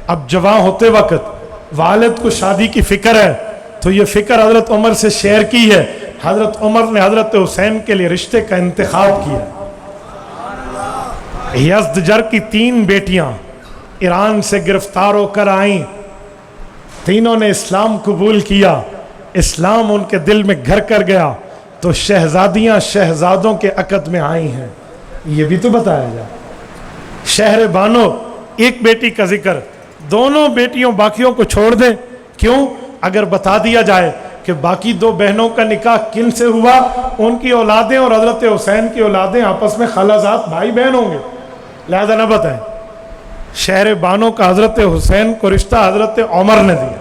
اب جوان ہوتے وقت والد کو شادی کی فکر ہے تو یہ فکر حضرت عمر سے شیئر کی ہے. حضرت عمر نے حضرت حسین کے لیے رشتے کا انتخاب کیا. یزدجر کی 3 بیٹیاں ایران سے گرفتار ہو کر آئیں. تینوں نے اسلام قبول کیا. اسلام ان کے دل میں گھر کر گیا تو شہزادیاں شہزادوں کے عقد میں آئی ہیں. یہ بھی تو بتایا جائے. شہر بانو ایک بیٹی کا ذکر, دونوں بیٹیوں باقیوں کو چھوڑ دیں. کیوں؟ اگر بتا دیا جائے کہ باقی 2 بہنوں کا نکاح کن سے ہوا, ان کی اولادیں اور حضرت حسین کی اولادیں آپس میں خالازاد بھائی بہن ہوں گے, لہذا نہ بتائیں. شہر بانو کا حضرت حسین کو رشتہ حضرت عمر نے دیا.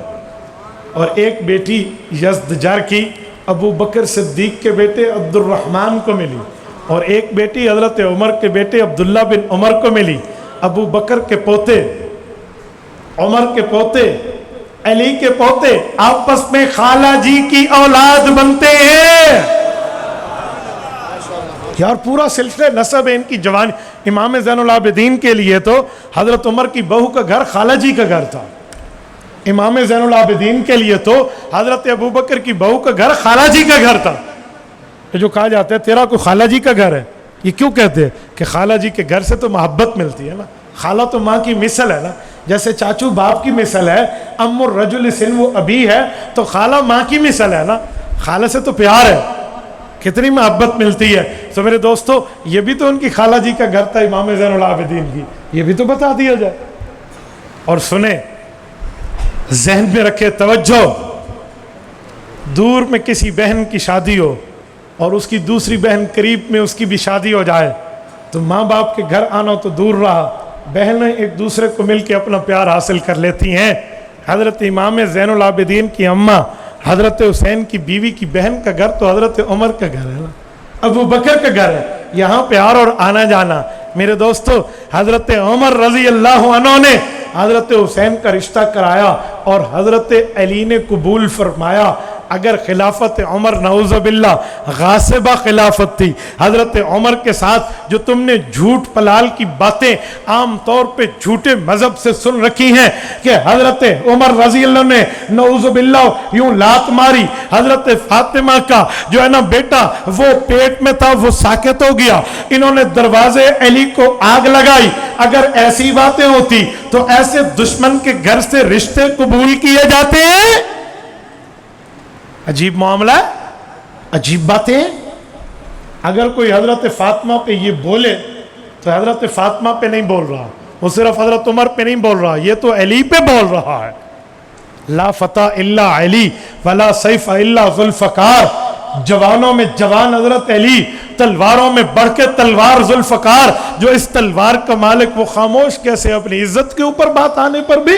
اور ایک بیٹی یزدجر کی ابو بکر صدیق کے بیٹے عبد الرحمن کو ملی, اور ایک بیٹی حضرت عمر کے بیٹے عبداللہ بن عمر کو ملی. ابو بکر کے پوتے, عمر کے پوتے, علی کے پوتے آپس میں خالہ جی کی اولاد بنتے ہیں. یار پورا سلسلہ نسب ہے ان کی جوانی. امام زین العابدین کے لیے تو حضرت عمر کی بہو کا گھر خالہ جی کا گھر تھا. امام زین العابدین کے لیے تو حضرت ابو بکر کی بہو کا گھر خالہ جی کا گھر تھا. جو کہا جاتا ہے تیرا کوئی خالہ جی کا گھر ہے, یہ کیوں کہتے ہیں کہ خالہ جی کے گھر سے تو محبت ملتی ہے نا. خالہ تو ماں کی مثل ہے نا, جیسے چاچو باپ کی مثل ہے, ام الرجل سلو ابی ہے, تو خالہ ماں کی مثل ہے نا. خالہ سے تو پیار ہے, کتنی محبت ملتی ہے. تو میرے دوستو یہ بھی تو ان کی خالہ جی کا گھر تھا امام زین العابدین کی, یہ بھی تو بتا دیا جائے. اور سنیں, ذہن میں رکھے, توجہ, دور میں کسی بہن کی شادی ہو اور اس کی دوسری بہن قریب میں اس کی بھی شادی ہو جائے تو ماں باپ کے گھر آنا تو دور رہا, بہنیں ایک دوسرے کو مل کے اپنا پیار حاصل کر لیتی ہیں. حضرت امام زین العابدین کی اماں حضرت حسین کی بیوی کی بہن کا گھر تو حضرت عمر کا گھر ہے نا, ابو بکر کا گھر ہے. یہاں پیار اور آنا جانا. میرے دوستو حضرت عمر رضی اللہ عنہ نے حضرت حسین کا رشتہ کرایا اور حضرت علی نے قبول فرمایا. اگر خلافت عمر نعوذ باللہ غاصبہ خلافت تھی, حضرت عمر کے ساتھ جو تم نے جھوٹ پلال کی باتیں عام طور پہ جھوٹے مذہب سے سن رکھی ہیں کہ حضرت عمر رضی اللہ نے نعوذ باللہ یوں لات ماری, حضرت فاطمہ کا جو ہے نا بیٹا وہ پیٹ میں تھا وہ ساکت ہو گیا, انہوں نے دروازے علی کو آگ لگائی. اگر ایسی باتیں ہوتی تو ایسے دشمن کے گھر سے رشتے قبول کیے جاتے ہیں؟ عجیب معاملہ, عجیب باتیں. اگر کوئی حضرت فاطمہ پہ یہ بولے تو حضرت فاطمہ پہ نہیں بول رہا, وہ صرف حضرت عمر پہ نہیں بول رہا, یہ تو علی پہ بول رہا ہے. لا فتح الا علی ولا سیف الا ذوالفقار. جوانوں میں جوان حضرت علی, تلواروں میں بڑھ کے تلوار ذوالفقار. جو اس تلوار کا مالک وہ خاموش کیسے اپنی عزت کے اوپر بات آنے پر بھی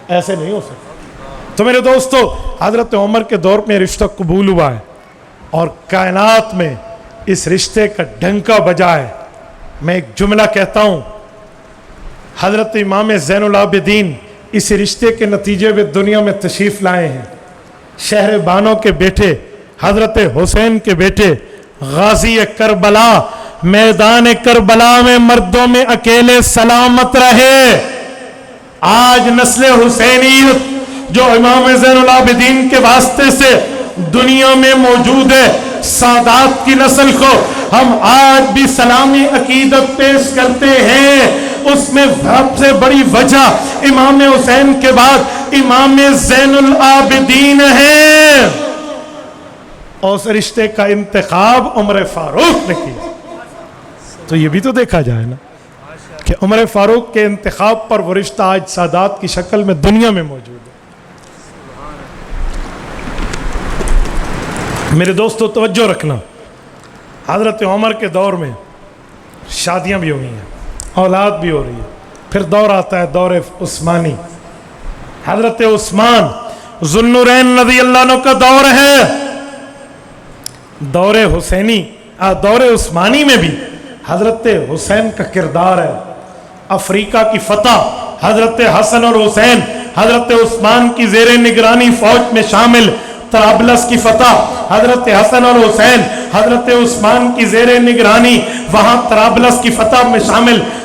ایسے نہیں ہو سکتا. تو میرے دوستو حضرت عمر کے دور میں رشتہ قبول ہوا ہے اور کائنات میں اس رشتے کا ڈنکا بجا ہے. میں ایک جملہ کہتا ہوں, حضرت امام زین العابدین اس رشتے کے نتیجے میں دنیا میں تشریف لائے ہیں. شہر بانو کے بیٹے حضرت حسین کے بیٹے غازی کربلا میدان کربلا میں مردوں میں اکیلے سلامت رہے. آج نسل حسینیت جو امام زین العابدین کے واسطے سے دنیا میں موجود ہے, سادات کی نسل کو ہم آج بھی سلامی عقیدت پیش کرتے ہیں. اس میں سب سے بڑی وجہ امام حسین کے بعد امام زین العابدین ہے. اور اس رشتے کا انتخاب عمر فاروق نے کیا. تو یہ بھی تو دیکھا جائے نا کہ عمر فاروق کے انتخاب پر وہ رشتہ آج سادات کی شکل میں دنیا میں موجود ہے. میرے دوستو توجہ رکھنا, حضرت عمر کے دور میں شادیاں بھی ہوئی ہیں, اولاد بھی ہو رہی ہے. پھر دور آتا ہے دور عثمانی. حضرت عثمان ذو النورین رضی اللہ عنہ کا دور ہے. دور حسینی دور عثمانی میں بھی حضرت حسین کا کردار ہے. افریقہ کی فتح حضرت حسن اور حسین حضرت عثمان کی زیر نگرانی فوج میں شامل. طرابلس کی فتح حضرت حسن اور حسین حضرت عثمان کی زیر نگرانی وہاں طرابلس کی فتح میں شامل.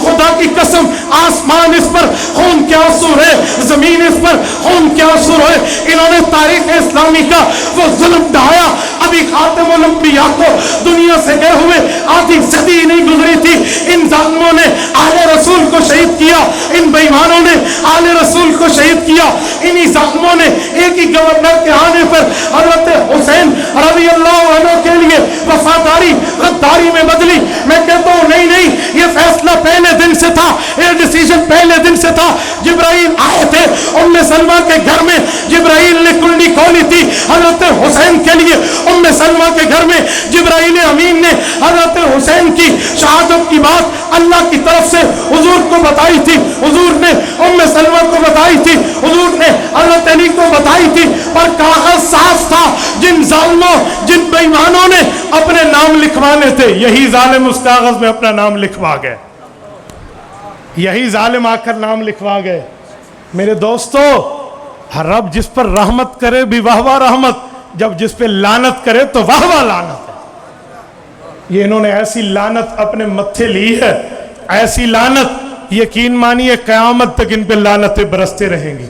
خدا کی قسم آسمان اس پر خون کے آنسو ہے, زمین اس پر خون کے آنسو ہے. انہوں نے تاریخ اسلامی کا وہ ظلم ڈھایا. ابھی خاتم الانبیاء کو دنیا سے گئے ہوئے آدھی صدی نہیں گزری تھی, ان ظالموں نے آل رسول کو شہید کیا, ان بے ایمانوں نے آل رسول کو شہید کیا. انہی ظالموں نے ایک ہی گورنر کے آنے پر حضرت حسین رضی اللہ عنہ کے لیے وفاداری غداری میں بدلی. میں کہتا ہوں نہیں نہیں, یہ فیصلہ پہلے دن سے تھا, یہ ڈیسیژن پہلے دن سے تھا. جبرائیل آئے تھے ام سلمہ کے گھر میں, جبرائیل نے کنڈی کھولی تھی حضرت حسین کے لیے. ام سلمہ کے گھر میں جبرائیل امین نے حضرت حسین کی شہادت کی بات اللہ کی طرف سے حضور کو بتائی تھی. حضور نے ام سلمہ کو بتائی تھی, حضور نے حضرت علی کو بتائی تھی, پر کاغذ صاف تھا. جن ظالموں جن بے ایمانوں نے اپنے نام لکھوانے تھے, یہی ظالم اس کاغذ میں اپنا نام لکھوا گئے, یہی ظالم آ کر نام لکھوا گئے. میرے دوستو, رب جس پر رحمت کرے بھی واہ واہ رحمت, جب جس پہ لعنت کرے تو واہ واہ لعنت ہے. یہ انہوں نے ایسی لعنت اپنے متھے لی ہے, ایسی لعنت یقین مانیے قیامت تک ان پہ لعنتیں برستے رہیں گی.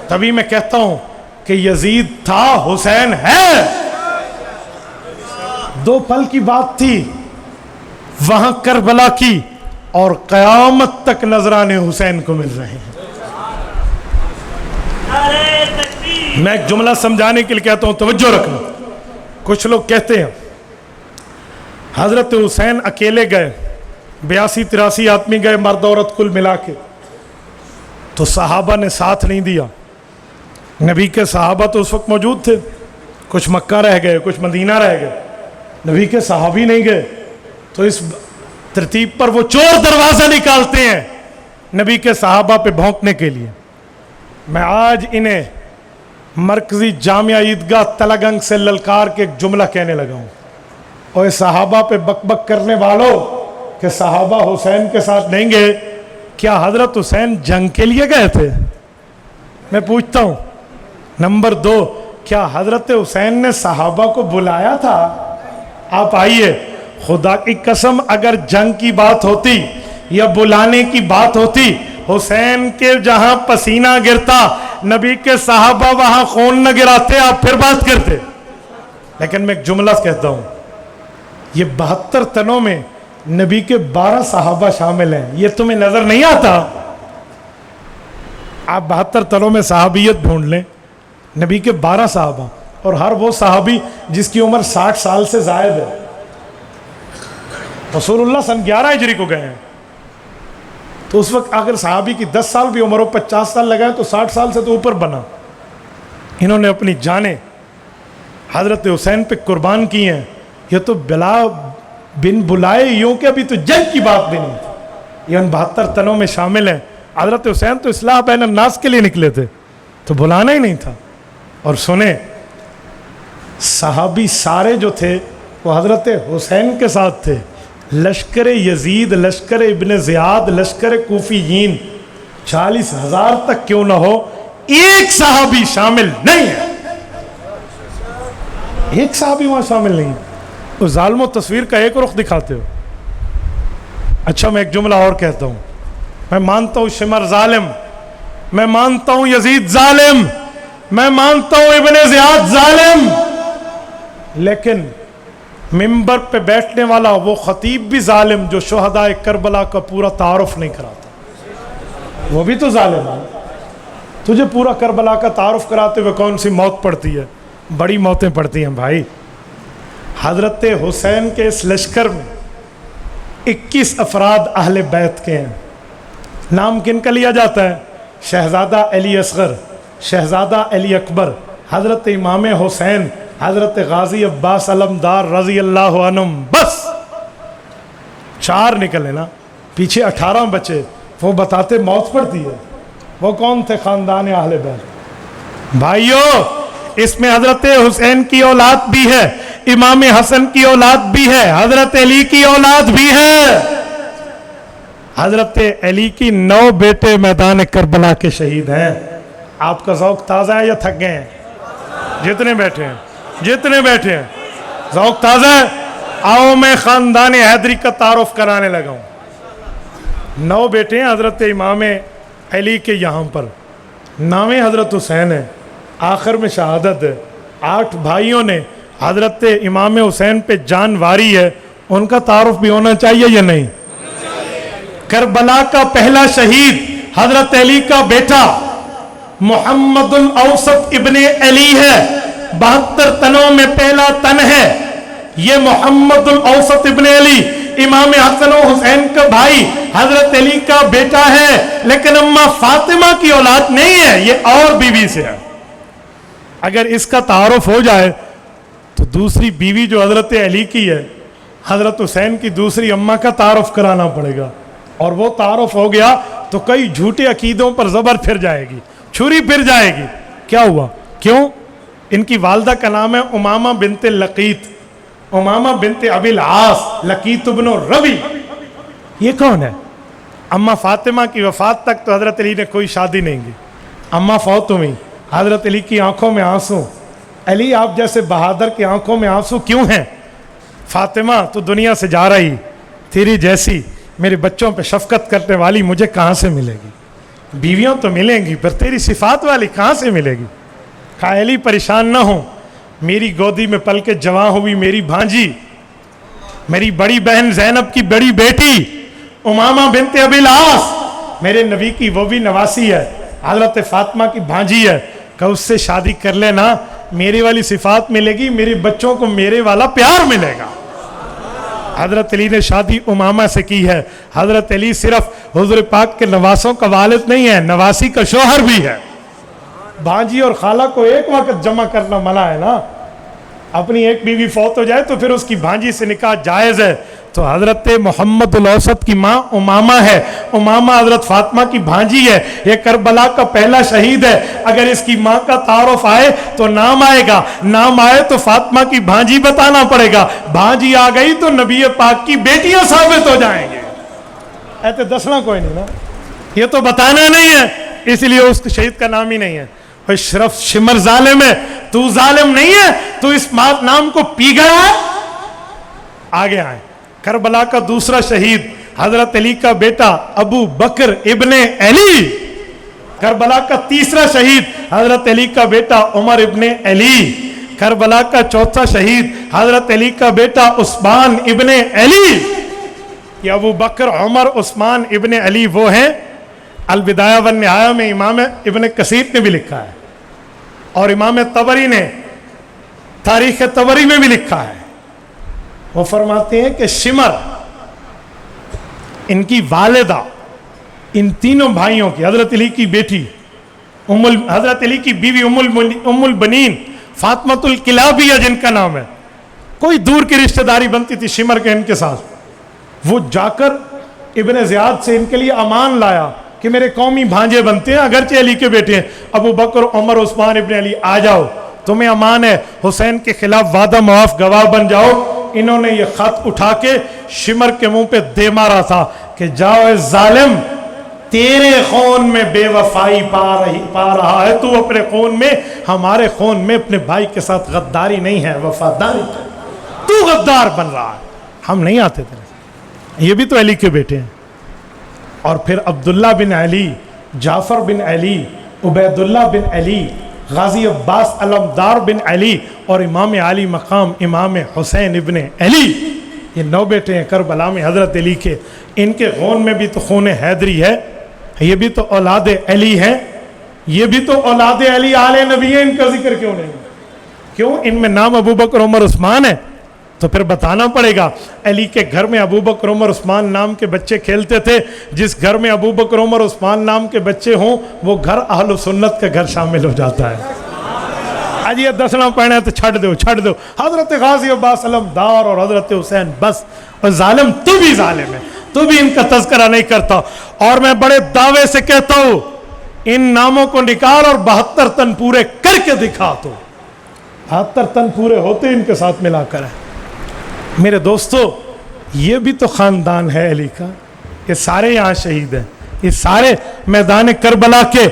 تبھی میں کہتا ہوں کہ یزید تھا, حسین ہے. دو پل کی بات تھی وہاں کربلا کی, اور قیامت تک نذرانے حسین کو مل رہے ہیں. میں ایک جملہ سمجھانے کے لیے کہتا ہوں, توجہ رکھنا. کچھ لوگ کہتے ہیں حضرت حسین اکیلے گئے, 82-83 آدمی گئے, مرد عورت کل ملا کے, تو صحابہ نے ساتھ نہیں دیا. نبی کے صحابہ تو اس وقت موجود تھے, کچھ مکہ رہ گئے, کچھ مدینہ رہ گئے, نبی کے صحابی نہیں گئے. تو اس ترتیب پر وہ چور دروازہ نکالتے ہیں نبی کے صحابہ پہ بھونکنے کے لیے. میں آج انہیں مرکزی جامعہ عیدگاہ تلگنگ سے للکار کے ایک جملہ کہنے لگا ہوں, اور اس صحابہ پہ بک بک کرنے والوں کہ صحابہ حسین کے ساتھ نہیں گئے, کیا حضرت حسین جنگ کے لیے گئے تھے؟ میں پوچھتا ہوں. نمبر 2, کیا حضرت حسین نے صحابہ کو بلایا تھا آپ آئیے؟ خدا کی قسم اگر جنگ کی بات ہوتی یا بلانے کی بات ہوتی, حسین کے جہاں پسینہ گرتا نبی کے صحابہ وہاں خون نہ گراتے, آپ پھر بات کرتے. لیکن میں ایک جملہ کہتا ہوں, یہ 72 تنوں میں نبی کے 12 صحابہ شامل ہیں, یہ تمہیں نظر نہیں آتا؟ آپ 72 تنوں میں صحابیت ڈھونڈ لیں, نبی کے 12 صحابہ, اور ہر وہ صحابی جس کی عمر 60 سال سے زائد ہے. رسول اللہ سن 11 ہجری کو گئے ہیں, تو اس وقت اگر صحابی کی 10 سال بھی عمر ہو, 50 سال لگائے تو 60 سال سے تو اوپر بنا. انہوں نے اپنی جانیں حضرت حسین پہ قربان کی ہیں. یہ تو بلا بن بلائے یوں کہ ابھی تو جنگ کی بات بھی نہیں تھی, یہ ان 72 تنوں میں شامل ہیں. حضرت حسین تو اصلاح بین الناس کے لیے نکلے تھے, تو بلانا ہی نہیں تھا. اور سنیں, صحابی سارے جو تھے وہ حضرت حسین کے ساتھ تھے. لشکر یزید, لشکر ابن زیاد, لشکر کوفیین 40,000 تک کیوں نہ ہو, ایک صحابی شامل نہیں ہے, ایک صحابی وہاں شامل نہیں ہے. اس ظالم و تصویر کا ایک رخ دکھاتے ہو. اچھا میں ایک جملہ اور کہتا ہوں, میں مانتا ہوں شمر ظالم, میں مانتا ہوں یزید ظالم, میں مانتا ہوں ابن زیاد ظالم, لیکن ممبر پہ بیٹھنے والا وہ خطیب بھی ظالم جو شہداء کربلا کا پورا تعارف نہیں کراتا, وہ بھی تو ظالم ہے. تجھے پورا کربلا کا تعارف کراتے ہوئے کون سی موت پڑتی ہے؟ بڑی موتیں پڑتی ہیں بھائی. حضرت حسین کے اس لشکر میں 21 افراد اہل بیت کے ہیں. نام کن کا لیا جاتا ہے؟ شہزادہ علی اصغر, شہزادہ علی اکبر, حضرت امام حسین, حضرت غازی عباس علمدار رضی اللہ عنہم. بس 4 نکلے نا, پیچھے 18 بچے. وہ بتاتے موت پڑتی ہے. وہ کون تھے؟ خاندان اہل بیت. بھائیو, اس میں حضرت حسین کی اولاد بھی ہے, امام حسن کی اولاد بھی ہے, حضرت علی کی اولاد بھی ہے. حضرت علی کی 9 بیٹے میدان کربلا کے شہید ہیں. آپ کا ذوق تازہ ہے یا تھک گئے ہیں؟ جتنے بیٹھے ہیں, جتنے بیٹھے ہیں ذوق تازہ ہے. آؤ میں خاندان حیدری کا تعارف کرانے لگا ہوں. 9 بیٹے ہیں حضرت امام علی کے یہاں پر، 9ویں حضرت حسین ہے، آخر میں شہادت ہے۔ 8 بھائیوں نے حضرت امام حسین پہ جان واری ہے، ان کا تعارف بھی ہونا چاہیے یا نہیں؟ کربلا کا پہلا شہید حضرت علی کا بیٹا محمد الاوسط ابن علی ہے، 72 تنوں میں پہلا تن ہے یہ محمد الاوسط ابن علی، امام حسن و حسین کا بھائی، حضرت علی کا بیٹا ہے، لیکن اماں فاطمہ کی اولاد نہیں ہے، یہ اور بیوی سے ہے۔ اگر اس کا تعارف ہو جائے تو دوسری بیوی جو حضرت علی کی ہے، حضرت حسین کی دوسری اماں کا تعارف کرانا پڑے گا، اور وہ تعارف ہو گیا تو کئی جھوٹے عقیدوں پر زبر پھر جائے گی، چھری پھر جائے گی۔ کیا ہوا؟ کیوں؟ ان کی والدہ کا نام ہے امامہ بنت لقیت، امامہ بنت ابی العاص، لقیت بن ربی۔ یہ کون ہے؟ اماں فاطمہ کی وفات تک تو حضرت علی نے کوئی شادی نہیں کی، اماں فوت ہوئی، حضرت علی کی آنکھوں میں آنسو۔ علی آپ جیسے بہادر کی آنکھوں میں آنسو کیوں ہیں؟ فاطمہ تو دنیا سے جا رہی، تیری جیسی میرے بچوں پہ شفقت کرنے والی مجھے کہاں سے ملے گی؟ بیویاں تو ملیں گی پر تیری صفات والی کہاں سے ملے گی؟ کہا علی پریشان نہ ہو، میری گودی میں پل کے جوان ہوئی میری بھانجی، میری بڑی بہن زینب کی بڑی بیٹی امامہ بنت ابی العاص، میرے نبی کی وہ بھی نواسی ہے، حضرت فاطمہ کی بھانجی ہے، کہ اس سے شادی کر لینا، میری والی صفات ملے گی، میرے بچوں کو میرے والا پیار ملے گا۔ حضرت علی نے شادی امامہ سے کی ہے۔ حضرت علی صرف حضور پاک کے نواسوں کا والد نہیں ہے، نواسی کا شوہر بھی ہے۔ بھانجی اور خالہ کو ایک وقت جمع کرنا منع ہے نا، اپنی ایک بیوی فوت ہو جائے تو پھر اس کی بھانجی سے نکاح جائز ہے۔ تو حضرت محمد الاوسط کی ماں امامہ ہے، امامہ حضرت فاطمہ کی بھانجی ہے، یہ کربلا کا پہلا شہید ہے۔ اگر اس کی ماں کا تعارف آئے تو نام آئے گا، نام آئے تو فاطمہ کی بھانجی بتانا پڑے گا، بھانجی آ گئی تو نبی پاک کی بیٹیاں ثابت ہو جائیں گے۔ ایسے دسنا کوئی نہیں نا، یہ تو بتانا نہیں ہے، اس لیے اس شہید کا نام ہی نہیں ہے۔ اشرف شمر ظالم ہے، تو ظالم نہیں ہے، تو اس نام کو پی گیا ہے۔ آگے آئیں، کربلا کا دوسرا شہید حضرت علی کا بیٹا ابو بکر ابن علی، کربلا کا تیسرا شہید حضرت علی کا بیٹا عمر ابن علی، کربلا کا چوتھا شہید حضرت علی کا بیٹا عثمان ابن علی۔ یہ ابو بکر عمر عثمان ابن علی وہ ہیں، البدایہ والنہایہ میں امام ابن کثیر نے بھی لکھا ہے، اور امام طبری نے تاریخ طبری میں بھی لکھا ہے۔ وہ فرماتے ہیں کہ شمر ان کی والدہ، ان تینوں بھائیوں کی، حضرت علی کی بیٹی حضرت علی کی بیوی ام البنین فاطمۃ الکلابیہ جن کا نام ہے، کوئی دور کی رشتہ داری بنتی تھی شمر کے ان کے ساتھ، وہ جا کر ابن زیاد سے ان کے لیے امان لایا کہ میرے قومی بھانجے بنتے ہیں، اگرچہ علی کے بیٹے ہیں، ابو بکر عمر عثمان ابن علی آ جاؤ، تمہیں امان ہے، حسین کے خلاف وعدہ معاف گواہ بن جاؤ۔ انہوں نے یہ خط اٹھا کے شمر کے منہ پہ دے مارا تھا کہ جاؤ اے ظالم، تیرے خون میں بے وفائی پا رہا ہے، تو اپنے خون میں، ہمارے خون میں اپنے بھائی کے ساتھ غداری نہیں ہے، وفاداری، تو غدار بن رہا ہے، ہم نہیں آتے تیرے۔ یہ بھی تو علی کے بیٹے ہیں۔ اور پھر عبداللہ بن علی، جعفر بن علی، عبیداللہ بن علی، غازی عباس علمدار بن علی، اور امام علی مقام امام حسین ابن علی، یہ 9 بیٹے ہیں کربلا میں حضرت علی کے۔ ان کے خون میں بھی تو خون حیدری ہے، یہ بھی تو اولاد علی ہیں، یہ بھی تو اولاد علی آل نبی ہیں، ان کا ذکر کیوں نہیں؟ کیوں؟ ان میں نام ابو بکر عمر عثمان ہے، تو پھر بتانا پڑے گا۔ علی کے گھر میں ابو بکر عمر عثمان نام کے بچے کھیلتے تھے، جس گھر میں ابو بکر عمر عثمان نام کے بچے ہوں وہ گھر اہل سنت کا گھر شامل ہو جاتا ہے۔ آج یہ دسنا پڑنا ہے تو چھڑ دو حضرت غازی عباس علمدار اور حضرت حسین، بس۔ اور ظالم تو بھی ظالم ہے، تو بھی ان کا تذکرہ نہیں کرتا۔ اور میں بڑے دعوے سے کہتا ہوں، ان ناموں کو نکال اور 72 تن پورے کر کے دکھا تو، 72 تن پورے ہوتے ان کے ساتھ ملا کر ہے۔ میرے دوستو، یہ بھی تو خاندان ہے علی کا، یہ سارے یہاں شہید ہیں، یہ سارے میدان کربلا کے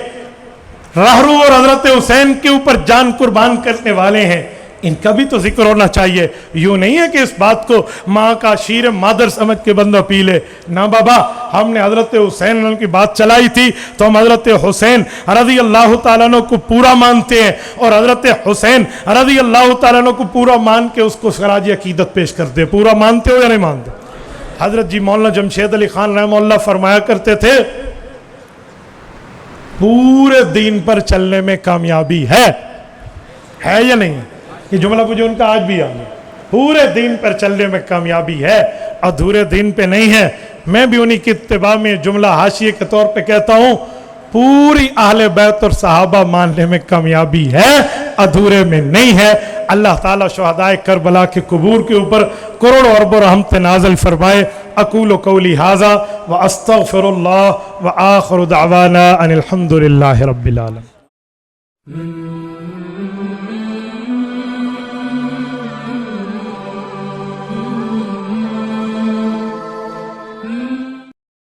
راہرو اور حضرت حسین کے اوپر جان قربان کرنے والے ہیں۔ ان کا بھی تو ذکر ہونا چاہیے. یوں نہیں ہے کہ اس بات کو ماں کا شیر مادر سمجھ کے بندہ پی لے. نہ بابا, ہم نے حضرت حسین کی بات چلائی تھی تو ہم حضرت حسین رضی اللہ تعالیٰ عنہ کو پورا مانتے ہیں, اور حضرت حسین رضی اللہ تعالیٰ عنہ کو پورا مان کے اس کو خراج عقیدت پیش کرتے. پورا مانتے ہو یا نہیں مانتے؟ حضرت جی مولانا جمشید علی خان رحمہ اللہ فرمایا کرتے تھے, پورے دین پر چلنے میں کامیابی ہے یا نہیں؟ یہ جملہ مجھے ان کا آج بھی یاد ہے. پورے دین پر چلنے میں کامیابی ہے, ادھورے دین پہ نہیں ہے. میں بھی انہی کی اتباع میں جملہ حاشیے کے طور پہ کہتا ہوں, پوری اہل بیت اور صحابہ ماننے میں کامیابی ہے, ادھورے میں نہیں ہے. اللہ تعالیٰ شہدائے کربلا کے قبور کے اوپر کروڑوں اربوں رحمت نازل فرمائے. اقول قولی ھذا واستغفر اللہ وآخر دعوانا ان الحمد للہ رب العالمین.